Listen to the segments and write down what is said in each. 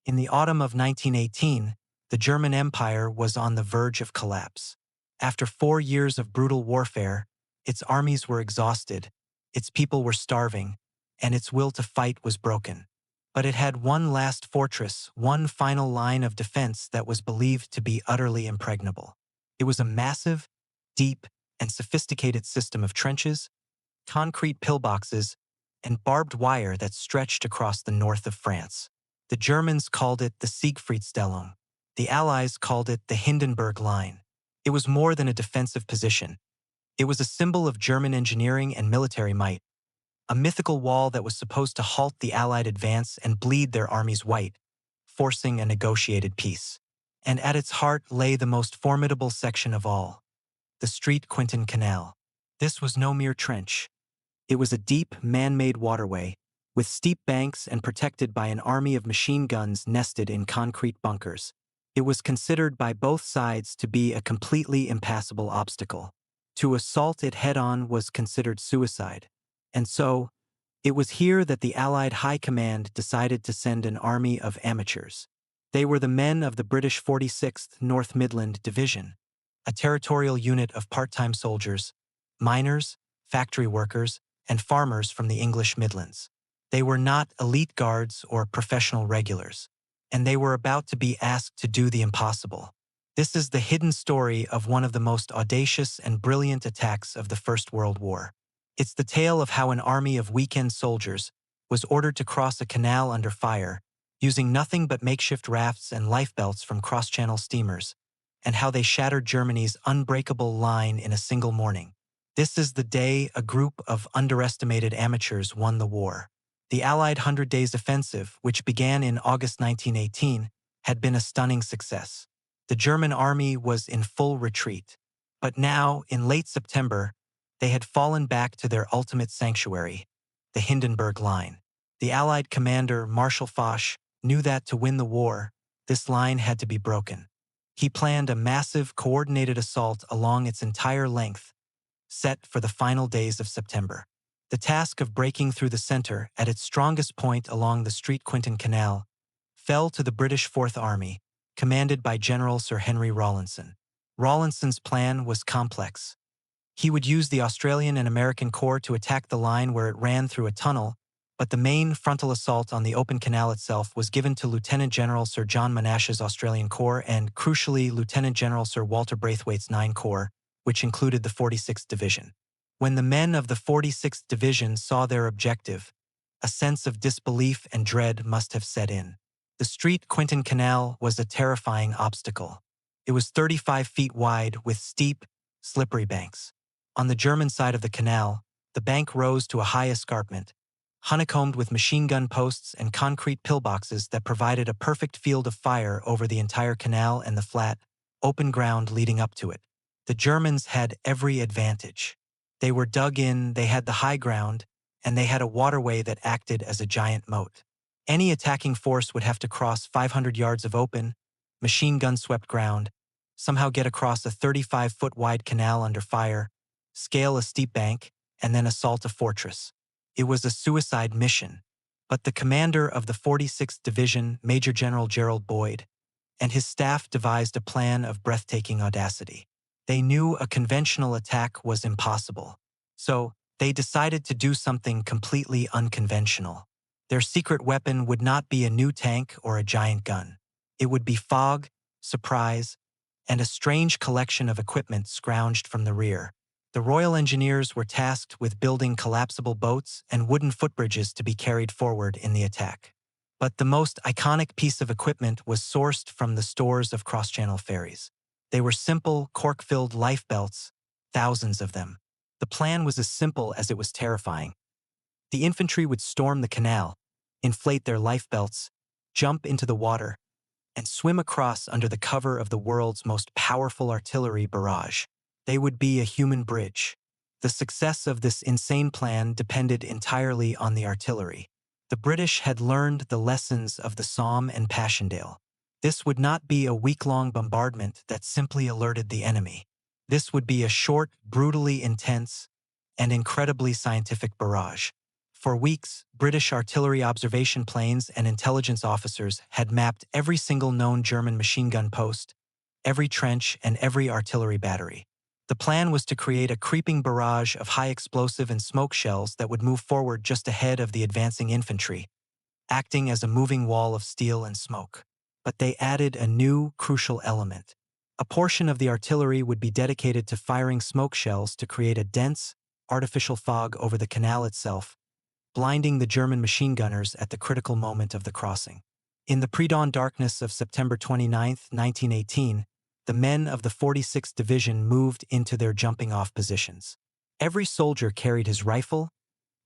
In the autumn of 1918, the German Empire was on the verge of collapse. After 4 years of brutal warfare, its armies were exhausted, its people were starving, and its will to fight was broken. But it had one last fortress, one final line of defense that was believed to be utterly impregnable. It was a massive, deep, and sophisticated system of trenches, concrete pillboxes, and barbed wire that stretched across the north of France. The Germans called it the Siegfriedstellung. The Allies called it the Hindenburg Line. It was more than a defensive position. It was a symbol of German engineering and military might, a mythical wall that was supposed to halt the Allied advance and bleed their armies white, forcing a negotiated peace. And at its heart lay the most formidable section of all, the street Quentin Canal. This was no mere trench. It was a deep, man-made waterway, with steep banks and protected by an army of machine guns nested in concrete bunkers. It was considered by both sides to be a completely impassable obstacle. To assault it head-on was considered suicide. And so, it was here that the Allied High Command decided to send an army of amateurs. They were the men of the British 46th North Midland Division, a territorial unit of part-time soldiers, miners, factory workers, and farmers from the English Midlands. They were not elite guards or professional regulars, and they were about to be asked to do the impossible. This is the hidden story of one of the most audacious and brilliant attacks of the First World War. It's the tale of how an army of weekend soldiers was ordered to cross a canal under fire, using nothing but makeshift rafts and lifebelts from cross-channel steamers, and how they shattered Germany's unbreakable line in a single morning. This is the day a group of underestimated amateurs won the war. The Allied 100 Days Offensive, which began in August 1918, had been a stunning success. The German army was in full retreat. But now, in late September, they had fallen back to their ultimate sanctuary, the Hindenburg Line. The Allied commander, Marshal Foch, knew that to win the war, this line had to be broken. He planned a massive, coordinated assault along its entire length, set for the final days of September. The task of breaking through the center at its strongest point along the street Quentin Canal fell to the British Fourth Army, commanded by General Sir Henry Rawlinson. Rawlinson's plan was complex. He would use the Australian and American Corps to attack the line where it ran through a tunnel, but the main frontal assault on the open canal itself was given to Lieutenant General Sir John Monash's Australian Corps and, crucially, Lieutenant General Sir Walter Braithwaite's 9 Corps, which included the 46th Division. When the men of the 46th Division saw their objective, a sense of disbelief and dread must have set in. The street Quentin Canal was a terrifying obstacle. It was 35 feet wide with steep, slippery banks. On the German side of the canal, the bank rose to a high escarpment, honeycombed with machine gun posts and concrete pillboxes that provided a perfect field of fire over the entire canal and the flat, open ground leading up to it. The Germans had every advantage. They were dug in, they had the high ground, and they had a waterway that acted as a giant moat. Any attacking force would have to cross 500 yards of open, machine gun-swept ground, somehow get across a 35-foot wide canal under fire, scale a steep bank, and then assault a fortress. It was a suicide mission, but the commander of the 46th Division, Major General Gerald Boyd, and his staff devised a plan of breathtaking audacity. They knew a conventional attack was impossible, so they decided to do something completely unconventional. Their secret weapon would not be a new tank or a giant gun. It would be fog, surprise, and a strange collection of equipment scrounged from the rear. The Royal Engineers were tasked with building collapsible boats and wooden footbridges to be carried forward in the attack. But the most iconic piece of equipment was sourced from the stores of cross-channel ferries. They were simple, cork-filled lifebelts, thousands of them. The plan was as simple as it was terrifying. The infantry would storm the canal, inflate their lifebelts, jump into the water, and swim across under the cover of the world's most powerful artillery barrage. They would be a human bridge. The success of this insane plan depended entirely on the artillery. The British had learned the lessons of the Somme and Passchendaele. This would not be a week-long bombardment that simply alerted the enemy. This would be a short, brutally intense, and incredibly scientific barrage. For weeks, British artillery observation planes and intelligence officers had mapped every single known German machine gun post, every trench, and every artillery battery. The plan was to create a creeping barrage of high explosive and smoke shells that would move forward just ahead of the advancing infantry, acting as a moving wall of steel and smoke. But they added a new, crucial element. A portion of the artillery would be dedicated to firing smoke shells to create a dense, artificial fog over the canal itself, blinding the German machine gunners at the critical moment of the crossing. In the pre-dawn darkness of September 29, 1918, the men of the 46th Division moved into their jumping-off positions. Every soldier carried his rifle,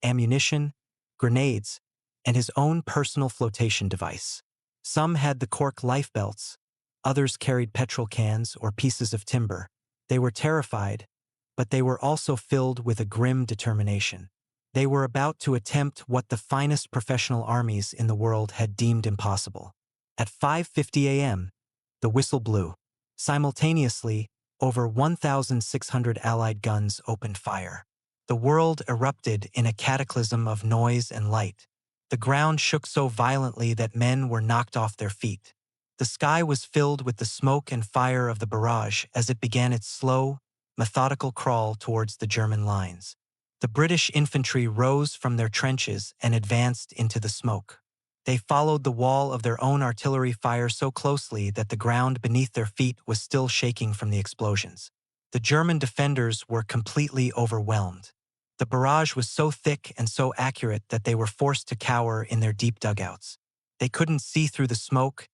ammunition, grenades, and his own personal flotation device. Some had the cork lifebelts, others carried petrol cans or pieces of timber. They were terrified, but they were also filled with a grim determination. They were about to attempt what the finest professional armies in the world had deemed impossible. At 5:50 a.m., the whistle blew. Simultaneously, over 1,600 Allied guns opened fire. The world erupted in a cataclysm of noise and light. The ground shook so violently that men were knocked off their feet. The sky was filled with the smoke and fire of the barrage as it began its slow, methodical crawl towards the German lines. The British infantry rose from their trenches and advanced into the smoke. They followed the wall of their own artillery fire so closely that the ground beneath their feet was still shaking from the explosions. The German defenders were completely overwhelmed. The barrage was so thick and so accurate that they were forced to cower in their deep dugouts. They couldn't see through the smoke,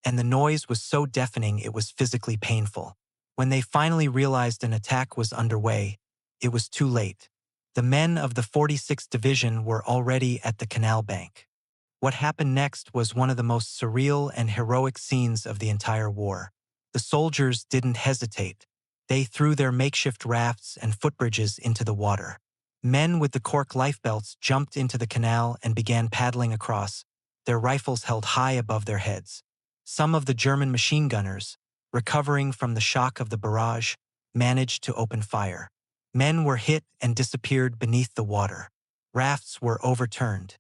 and the noise was so deafening it was physically painful. When they finally realized an attack was underway, it was too late. The men of the 46th Division were already at the canal bank. What happened next was one of the most surreal and heroic scenes of the entire war. The soldiers didn't hesitate. They threw their makeshift rafts and footbridges into the water. Men with the cork lifebelts jumped into the canal and began paddling across, their rifles held high above their heads. Some of the German machine gunners, recovering from the shock of the barrage, managed to open fire. Men were hit and disappeared beneath the water. Rafts were overturned.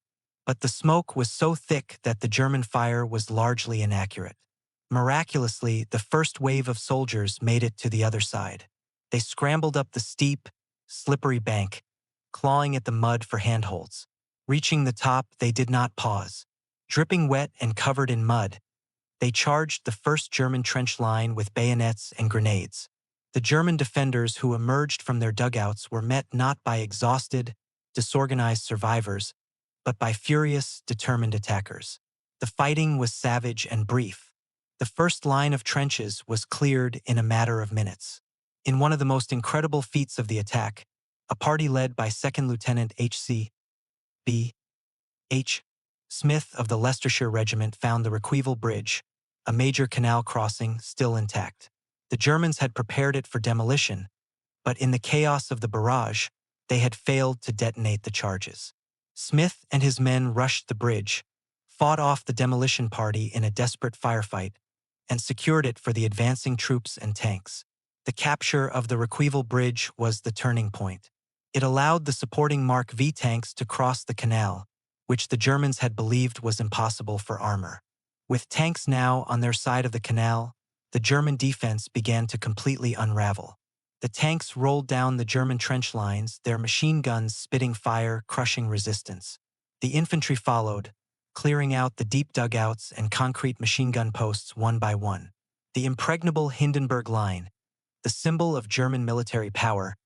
But the smoke was so thick that the German fire was largely inaccurate. Miraculously, the first wave of soldiers made it to the other side. They scrambled up the steep, slippery bank, clawing at the mud for handholds. Reaching the top, they did not pause. Dripping wet and covered in mud, they charged the first German trench line with bayonets and grenades. The German defenders who emerged from their dugouts were met not by exhausted, disorganized survivors, but by furious, determined attackers. The fighting was savage and brief. The first line of trenches was cleared in a matter of minutes. In one of the most incredible feats of the attack, a party led by 2nd Lieutenant H.C.B. H. Smith of the Leicestershire Regiment found the Requevel Bridge, a major canal crossing, still intact. The Germans had prepared it for demolition, but in the chaos of the barrage, they had failed to detonate the charges. Smith and his men rushed the bridge, fought off the demolition party in a desperate firefight, and secured it for the advancing troops and tanks. The capture of the Requevel Bridge was the turning point. It allowed the supporting Mark V tanks to cross the canal, which the Germans had believed was impossible for armor. With tanks now on their side of the canal, the German defense began to completely unravel. The tanks rolled down the German trench lines, their machine guns spitting fire, crushing resistance. The infantry followed, clearing out the deep dugouts and concrete machine gun posts one by one. The impregnable Hindenburg Line, the symbol of German military power,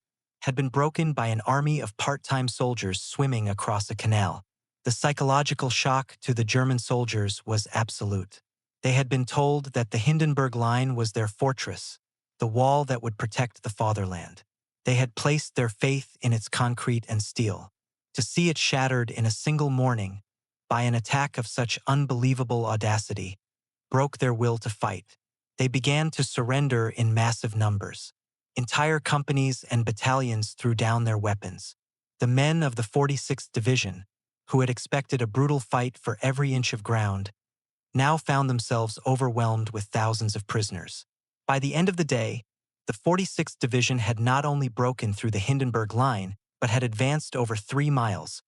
had been broken by an army of part-time soldiers swimming across a canal. The psychological shock to the German soldiers was absolute. They had been told that the Hindenburg Line was their fortress, the wall that would protect the fatherland. They had placed their faith in its concrete and steel. To see it shattered in a single morning by an attack of such unbelievable audacity broke their will to fight. They began to surrender in massive numbers. Entire companies and battalions threw down their weapons. The men of the 46th Division, who had expected a brutal fight for every inch of ground, now found themselves overwhelmed with thousands of prisoners. By the end of the day, the 46th Division had not only broken through the Hindenburg Line, but had advanced over 3 miles,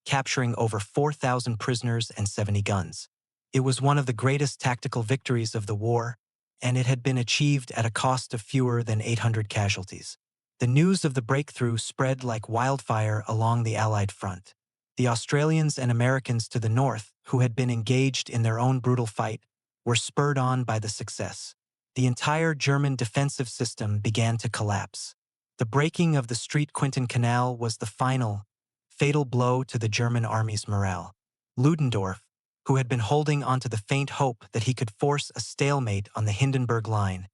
capturing over 4,000 prisoners and 70 guns. It was one of the greatest tactical victories of the war, and it had been achieved at a cost of fewer than 800 casualties. The news of the breakthrough spread like wildfire along the Allied front. The Australians and Americans to the north, who had been engaged in their own brutal fight, were spurred on by the success. The entire German defensive system began to collapse. The breaking of the Quentin Canal was the final, fatal blow to the German army's morale. Ludendorff, who had been holding onto the faint hope that he could force a stalemate on the Hindenburg Line,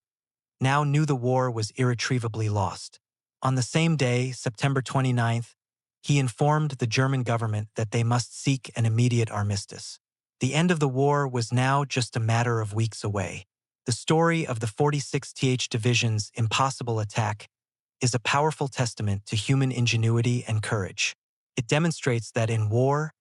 now knew the war was irretrievably lost. On the same day, September 29th, he informed the German government that they must seek an immediate armistice. The end of the war was now just a matter of weeks away. The story of the 46th Division's impossible attack is a powerful testament to human ingenuity and courage. It demonstrates that in war,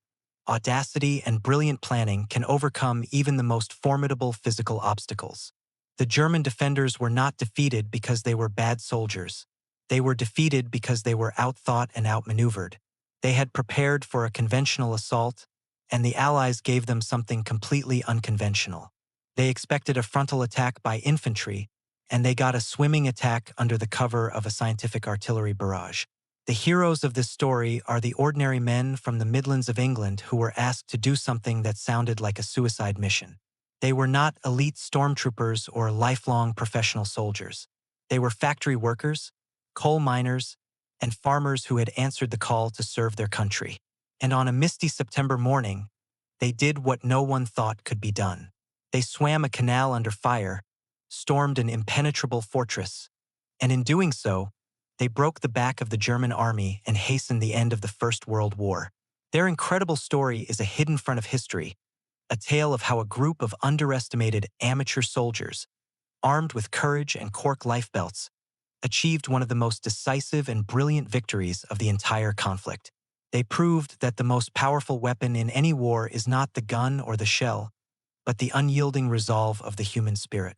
audacity and brilliant planning can overcome even the most formidable physical obstacles. The German defenders were not defeated because they were bad soldiers. They were defeated because they were outthought and outmaneuvered. They had prepared for a conventional assault, and the Allies gave them something completely unconventional. They expected a frontal attack by infantry, and they got a swimming attack under the cover of a scientific artillery barrage. The heroes of this story are the ordinary men from the Midlands of England who were asked to do something that sounded like a suicide mission. They were not elite stormtroopers or lifelong professional soldiers. They were factory workers, coal miners, and farmers who had answered the call to serve their country. And on a misty September morning, they did what no one thought could be done. They swam a canal under fire, stormed an impenetrable fortress, and in doing so, they broke the back of the German army and hastened the end of the First World War. Their incredible story is a hidden front of history, a tale of how a group of underestimated amateur soldiers, armed with courage and cork lifebelts, achieved one of the most decisive and brilliant victories of the entire conflict. They proved that the most powerful weapon in any war is not the gun or the shell, but the unyielding resolve of the human spirit.